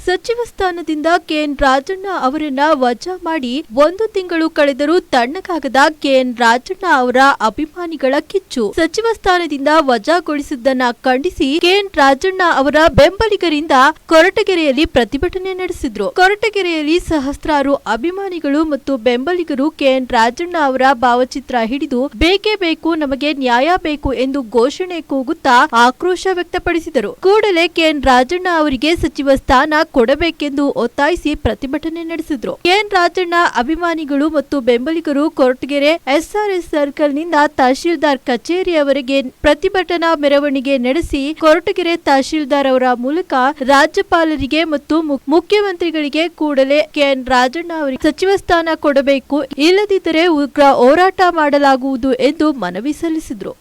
ಸಚಿವ ಸ್ಥಾನದಿಂದ ಕೆಎನ್ ರಾಜಣ್ಣ ಅವರನ್ನ ವಜಾ ಮಾಡಿ 1 ತಿಂಗಳು ಕಳೆದರೂ ತಣ್ಣಗಾಗದ ಕೆಎನ್ ರಾಜಣ್ಣ ಅವರ ಅಭಿಮಾನಿಗಳ ಕಿಚ್ಚು. ಸಚಿವ ಸ್ಥಾನದಿಂದ ವಜಾಗೊಳಿಸಿದ್ದನ್ನ ಖಂಡಿಸಿ ಕೆಎನ್ ರಾಜಣ್ಣ ಅವರ ಬೆಂಬಲಿಗರಿಂದ ಕೊರಟಗೆರೆಯಲ್ಲಿ ಪ್ರತಿಭಟನೆ ನಡೆಸಿದ್ರು. ಕೊರಟಗೆರೆಯಲ್ಲಿ ಸಹಸ್ರಾರು ಅಭಿಮಾನಿಗಳು ಮತ್ತು ಬೆಂಬಲಿಗರು ಕೆಎನ್ ರಾಜಣ್ಣ ಅವರ ಭಾವಚಿತ್ರ ಹಿಡಿದು ಬೇಕೇ ಬೇಕು, ನಮಗೆ ನ್ಯಾಯ ಬೇಕು ಎಂದು ಘೋಷಣೆ ಕೂಗುತ್ತಾ ಆಕ್ರೋಶ ವ್ಯಕ್ತಪಡಿಸಿದರು. ಕೂಡಲೇ ಕೆಎನ್ ರಾಜಣ್ಣ ಅವರಿಗೆ ಸಚಿವ ಸ್ಥಾನ ಕೊಡಬೇಕೆಂದು ಒತ್ತಾಯಿಸಿ ಪ್ರತಿಭಟನೆ ನಡೆಸಿದ್ರು. ಕೆಎನ್ ರಾಜಣ್ಣ ಅಭಿಮಾನಿಗಳು ಮತ್ತು ಬೆಂಬಲಿಗರು ಕೊರಟಗೆರೆ ಎಸ್ಆರ್ಎಸ್ ಸರ್ಕಲ್ ನಿಂದ ತಹಶೀಲ್ದಾರ್ ಕಚೇರಿಯವರೆಗೆ ಪ್ರತಿಭಟನಾ ಮೆರವಣಿಗೆ ನಡೆಸಿ ಕೊರಟಗೆರೆ ತಹಶೀಲ್ದಾರ್ ಅವರ ಮೂಲಕ ರಾಜ್ಯಪಾಲರಿಗೆ ಮತ್ತು ಮುಖ್ಯಮಂತ್ರಿಗಳಿಗೆ ಕೂಡಲೇ ಕೆಎನ್ ರಾಜಣ್ಣ ಅವರಿಗೆ ಸಚಿವ ಸ್ಥಾನ ಕೊಡಬೇಕು, ಇಲ್ಲದಿದ್ದರೆ ಉಗ್ರ ಹೋರಾಟ ಮಾಡಲಾಗುವುದು ಎಂದು ಮನವಿ ಸಲ್ಲಿಸಿದ್ರು.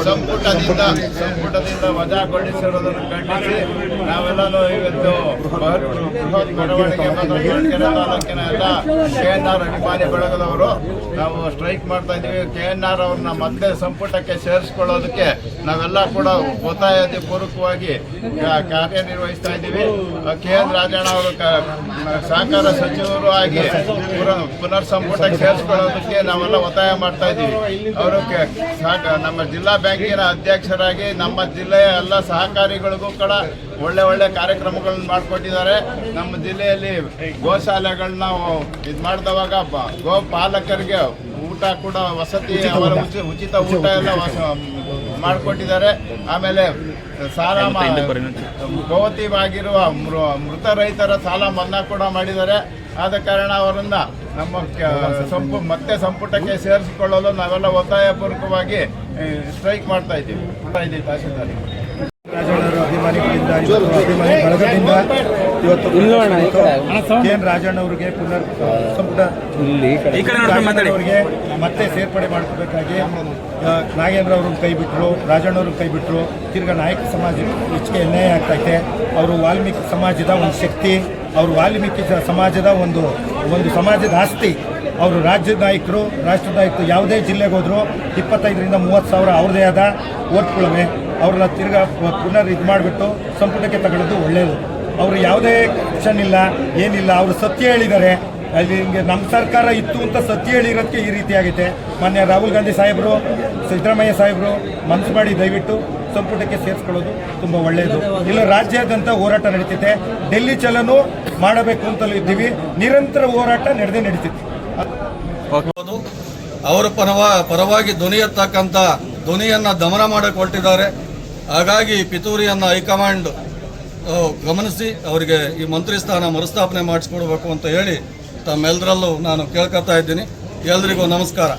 ಸಂಪುಟದಿಂದ ವಜಾಗೊಳಿಸಿರುವುದನ್ನು ಖಂಡಿಸಿ ನಾವೆಲ್ಲರೂ ಇವತ್ತು ಬೃಹತ್ ಮೆರವಣಿಗೆ ಕೊರಟಗೆರೆ ತಾಲೂಕಿನ ಎಲ್ಲ ಕೆಎನ್ಆರ್ ಅಭಿಮಾನಿ ಬಳಗದವರು ನಾವು ಸ್ಟ್ರೈಕ್ ಮಾಡ್ತಾ ಇದ್ದೀವಿ. ಕೆಎನ್ಆರ್ ಅವ್ರನ್ನ ಮತ್ತೆ ಸಂಪುಟಕ್ಕೆ ಸೇರಿಸ್ಕೊಳ್ಳೋದಕ್ಕೆ ನಾವೆಲ್ಲ ಕೂಡ ಒತ್ತಾಯಪೂರ್ವಕವಾಗಿ ಕಾರ್ಯನಿರ್ವಹಿಸ್ತಾ ಇದ್ದೀವಿ. ಕೆಎನ್ ರಾಜಣ್ಣ ಅವರು ಸಹಕಾರ ಸಚಿವರು ಆಗಿ ಪುನರ್ ಸಂಪುಟಕ್ಕೆ ಸೇರಿಸ್ಕೊಳ್ಳೋದಕ್ಕೆ ನಾವೆಲ್ಲ ಒತ್ತಾಯ ಮಾಡ್ತಾ ಇದ್ದೀವಿ. ಅವರು ನಮ್ಮ ಜಿಲ್ಲಾ ಬ್ಯಾಂಕಿನ ಅಧ್ಯಕ್ಷರಾಗಿ ನಮ್ಮ ಜಿಲ್ಲೆಯ ಎಲ್ಲ ಸಹಕಾರಿಗಳಿಗೂ ಕೂಡ ಒಳ್ಳೆ ಕಾರ್ಯಕ್ರಮಗಳನ್ನ ಮಾಡಿಕೊಟ್ಟಿದ್ದಾರೆ. ನಮ್ಮ ಜಿಲ್ಲೆಯಲ್ಲಿ ಗೋಶಾಲೆಗಳನ್ನ ಇದು ಮಾಡಿದವಾಗ ಗೋ ಪಾಲಕರಿಗೆ ಊಟ ಕೂಡ ವಸತಿ, ಅವರ ಉಚಿತ ಊಟ ಎಲ್ಲ ಮಾಡಿಕೊಟ್ಟಿದ್ದಾರೆ. ಆಮೇಲೆ ಸಾಲ ಗೋವತಿವಾಗಿರುವ ಮೃತ ರೈತರ ಸಾಲ ಮನ್ನಾ ಕೂಡ ಮಾಡಿದ್ದಾರೆ. ಆದ ಕಾರಣ ಅವರನ್ನ ನಮ್ಮ ಮತ್ತೆ ಸಂಪುಟಕ್ಕೆ ಸೇರಿಸಿಕೊಳ್ಳಲು ನಾವೆಲ್ಲ ಒತ್ತಾಯಪೂರ್ವಕವಾಗಿ ಸ್ಟ್ರೈಕ್ ಮಾಡ್ತಾ ಇದ್ದೀವಿ. ತಹಶೀಲ್ದಾರ್ ಅಭಿಮಾನಿಗಳಿಂದ ಅಭಿಮಾನಿ ಬಳಗದಿಂದ ಇವತ್ತು ಕೆಎನ್ ರಾಜಣ್ಣ ಅವರಿಗೆ ಪುನರ್ ಸಂಪುಟ ಅವರಿಗೆ ಮತ್ತೆ ಸೇರ್ಪಡೆ ಮಾಡ್ಕೋಬೇಕಾಗಿ ನಾಗೇಂದ್ರ ಅವ್ರನ್ನ ಕೈ ಬಿಟ್ಟರು, ರಾಜಣ್ಣ ಅವ್ರನ್ನ ಕೈ ಬಿಟ್ಟರು. ತಿರ್ಗಾ ನಾಯಕ ಸಮಾಜ ಹೆಚ್ಚಿಗೆ ಅನ್ಯಾಯ ಆಗ್ತೈತೆ. ಅವರು ವಾಲ್ಮೀಕಿ ಸಮಾಜದ ಒಂದು ಶಕ್ತಿ, ಅವರು ವಾಲ್ಮೀಕಿ ಸಮಾಜದ ಒಂದು ಸಮಾಜದ ಆಸ್ತಿ. ಅವರು ರಾಜ್ಯದ ನಾಯಕರು, ರಾಷ್ಟ್ರದ ನಾಯಕರು ಯಾವುದೇ ಜಿಲ್ಲೆಗೆ ಹೋದ್ರು 25,000 to 30,000 ಅವ್ರದೇ ಆದ ಓಟ್ಗಳವೆ. ಅವ್ರನ್ನ ತಿರ್ಗಾ ಪುನರ್ ಇದು ಮಾಡಿಬಿಟ್ಟು ಸಂಪುಟಕ್ಕೆ ತಗೊಳ್ಳೋದು ಒಳ್ಳೆಯದು. ಅವರು ಯಾವುದೇ ಆಕ್ಷನ್ ಇಲ್ಲ, ಏನಿಲ್ಲ. ಅವರು ಸತ್ಯ ಹೇಳಿದ್ದಾರೆ. ಅಲ್ಲಿ ಹಿಂಗೆ ನಮ್ಮ ಸರ್ಕಾರ ಇತ್ತು ಅಂತ ಸತ್ಯ ಹೇಳಿರೋದಕ್ಕೆ ಈ ರೀತಿ ಆಗೈತೆ. ಮಾನ್ಯ ರಾಹುಲ್ ಗಾಂಧಿ ಸಾಹೇಬರು, ಸಿದ್ದರಾಮಯ್ಯ ಸಾಹೇಬರು ಮನಸ್ಸು ಮಾಡಿ ದಯವಿಟ್ಟು ಸಂಪುಟಕ್ಕೆ ಸೇರಿಸ್ಕೊಳ್ಳೋದು ತುಂಬ ಒಳ್ಳೆಯದು. ಇಲ್ಲ ರಾಜ್ಯಾದ್ಯಂತ ಹೋರಾಟ ನಡೀತಿದೆ. ಡೆಲ್ಲಿ ಚಲನೂ ಮಾಡಬೇಕು ಅಂತಲೂ ಇದ್ದೀವಿ. ನಿರಂತರ ಹೋರಾಟ ನಡೀತಿದೆ. ಅವರ ಪರವಾಗಿ ಧ್ವನಿ ಎತ್ತಕ್ಕಂಥ ಧ್ವನಿಯನ್ನು ದಮನ ಮಾಡಕ್ಕೆ ಹೊರಟಿದ್ದಾರೆ. ಹಾಗಾಗಿ ಪಿತೂರಿಯನ್ನು ಹೈಕಮಾಂಡ್ ಗಮನಿಸಿ ಅವರಿಗೆ ಈ ಮಂತ್ರಿ ಸ್ಥಾನ ಮರುಸ್ಥಾಪನೆ ಮಾಡಿಸ್ಕೊಡ್ಬೇಕು ಅಂತ ಹೇಳಿ ತಮ್ಮೆಲ್ಲರಲ್ಲೂ ನಾನು ಕೇಳ್ಕೊತಾ ಇದ್ದೀನಿ. ಎಲ್ರಿಗೂ ನಮಸ್ಕಾರ.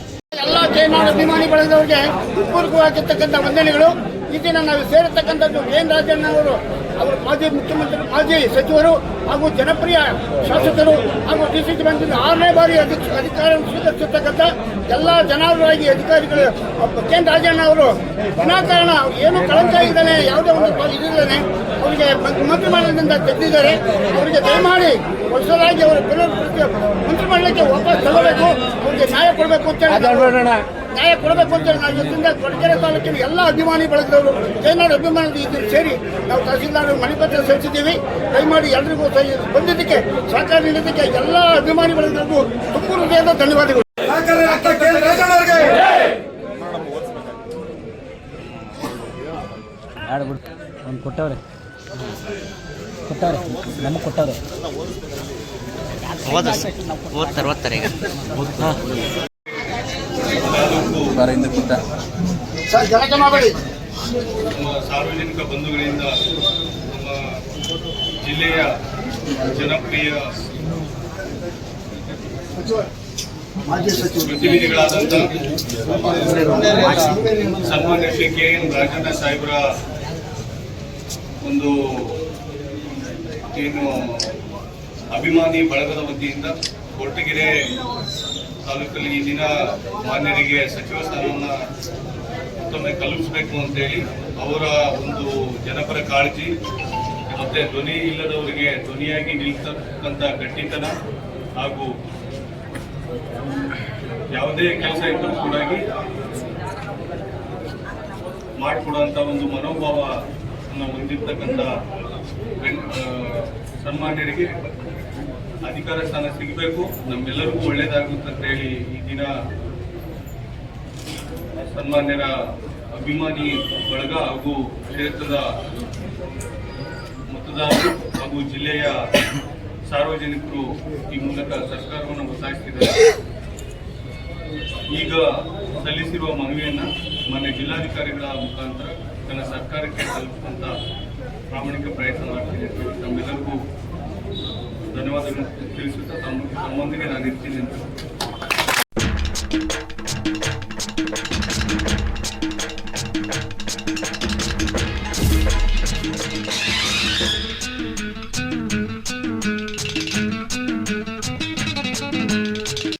KNR ಅಭಿಮಾನಿ ಬಳಗದವರಿಗೆ ಪೂರ್ವಕವಾಗಿರ್ತಕ್ಕಂಥ ವಂದನೆಗಳು. ಈ ದಿನ ನಾವು ಸೇರಿರ್ತಕ್ಕಂಥದ್ದು KN ರಾಜಣ್ಣ ಅವರು ಮಾಜಿ ಮುಖ್ಯಮಂತ್ರಿ, ಮಾಜಿ ಸಚಿವರು ಹಾಗೂ ಜನಪ್ರಿಯ ಶಾಸಕರು ಹಾಗೂ DCC ಬ್ಯಾಂಕಿನ 6ನೇ ಬಾರಿ ಅಧಿಕಾರ ಸ್ವೀಕರಿಸಿರ್ತಕ್ಕಂಥ ಎಲ್ಲ ಜನಾಭಿಪ್ರಾಯಿ ಅಧಿಕಾರಿಗಳು KN ರಾಜಣ್ಣ ಅವರು ವಿನಾಕಾರಣ ಏನು ಕಳಂಕ ಇದ್ದಾನೆ, ಯಾವುದೇ ಒಂದು ಇದಿದ್ದಾನೆ ಅವರಿಗೆ ಮಂತ್ರಿಮಂಡಲದಿಂದ ತೆಗೆದಿದ್ದಾರೆ. ಅವರಿಗೆ ದಯಮಾಡಿ ಹೊಸದಾಗಿ ಅವರು ಮಂತ್ರಿಮಂಡಲಕ್ಕೆ ವಾಪಸ್ ತಗೋಬೇಕು, ಅವರಿಗೆ ನ್ಯಾಯ ಕೊಡಬೇಕು ಅಂತ ನ್ಯಾಯ ಕೊಡಬೇಕು ಅಂತೇಳಿ ನಾವು ಇವತ್ತಿಂದ ಕೊಡಗೆರೆ ತಾಲೂಕಿನ ಎಲ್ಲ ಅಭಿಮಾನಿ ಬಳಗದವರು KNR ಅಭಿಮಾನಿ ಇದನ್ನು ಸೇರಿ ನಾವು ತಹಸೀಲ್ದಾರ್ ಮಣಿಪತ್ರ ಸಲ್ಲಿಸಿದ್ದೀವಿ. ದಯಮಾಡಿ ಎಲ್ರಿಗೂ ಬಂದಿದ್ದಕ್ಕೆ ಸಹಕಾರ ನೀಡಿದ್ದಕ್ಕೆ ಎಲ್ಲ ಅಭಿಮಾನಿ ಬಳಗದವರಿಗೂ ತುಂಬ ಹೃದಯದ ಧನ್ಯವಾದಗಳು. ಕೊಟ್ಟವ್ರೆ ನಮಗೆ ಕೊಟ್ಟವ್ರೆ ಓದ್ತಾರೆ ಈಗ ನಮ್ಮ ಸಾರ್ವಜನಿಕ ಬಂಧುಗಳಿಂದ ನಮ್ಮ ಜಿಲ್ಲೆಯ ಜನಪ್ರಿಯ ಪ್ರತಿನಿಧಿಗಳಾದಂಥ ಸನ್ಮಾನ್ಯ ಶ್ರೀ KN ರಾಜಣ್ಣ ಸಾಹೇಬರ ಒಂದು ಏನು ಅಭಿಮಾನಿ ಬಳಗದ ವತಿಯಿಂದ ಕೊರಟಗೆರೆ ತಾಲೂಕಲ್ಲಿ ಈ ದಿನ ಮಾನ್ಯರಿಗೆ ಸಚಿವ ಸ್ಥಾನವನ್ನು ಮತ್ತೊಮ್ಮೆ ಕಲ್ಪಿಸಬೇಕು ಅಂತೇಳಿ ಅವರ ಒಂದು ಜನಪರ ಕಾಳಜಿ ಮತ್ತೆ ಧ್ವನಿ ಇಲ್ಲದವರಿಗೆ ಧ್ವನಿಯಾಗಿ ನಿಲ್ತಕ್ಕಂಥ ಗಟ್ಟಿತನ ಹಾಗೂ ಯಾವುದೇ ಕೆಲಸ ಇದ್ದರೂ ಕೂಡ ಮಾಡಿಕೊಡುವಂಥ ಒಂದು ಮನೋಭಾವವನ್ನು ಹೊಂದಿರ್ತಕ್ಕಂಥ ಸನ್ಮಾನ್ಯರಿಗೆ ಅಧಿಕಾರ ಸ್ಥಾನ ಸಿಗಬೇಕು, ನಮ್ಮೆಲ್ಲರಿಗೂ ಒಳ್ಳೆಯದಾಗುತ್ತೆ ಅಂತ ಹೇಳಿ ಈ ದಿನ ಸನ್ಮಾನ್ಯರ ಅಭಿಮಾನಿ ಬಳಗ ಹಾಗೂ ಕ್ಷೇತ್ರದ ಮತದಾರರು ಹಾಗೂ ಜಿಲ್ಲೆಯ ಸಾರ್ವಜನಿಕರು ಈ ಮೂಲಕ ಸರ್ಕಾರವನ್ನು ಒತ್ತಾಯಿಸಿದ್ದಾರೆ. ಈಗ ಸಲ್ಲಿಸಿರುವ ಮನವಿಯನ್ನು ಮಾನ್ಯ ಜಿಲ್ಲಾಧಿಕಾರಿಗಳ ಮುಖಾಂತರ ತನ್ನ ಸರ್ಕಾರಕ್ಕೆ ತಲುಪುವಂತ ಪ್ರಾಮಾಣಿಕ ಪ್ರಯತ್ನ ಮಾಡ್ತೀನಿ. ತಮ್ಮೆಲ್ಲರಿಗೂ ಧನ್ಯವಾದಗಳನ್ನು ತಿಳಿಸುತ್ತಾ ತಮ್ಮೊಂದಿಗೆ ನಾನು ಇರ್ತೀನಿ ಅಂತ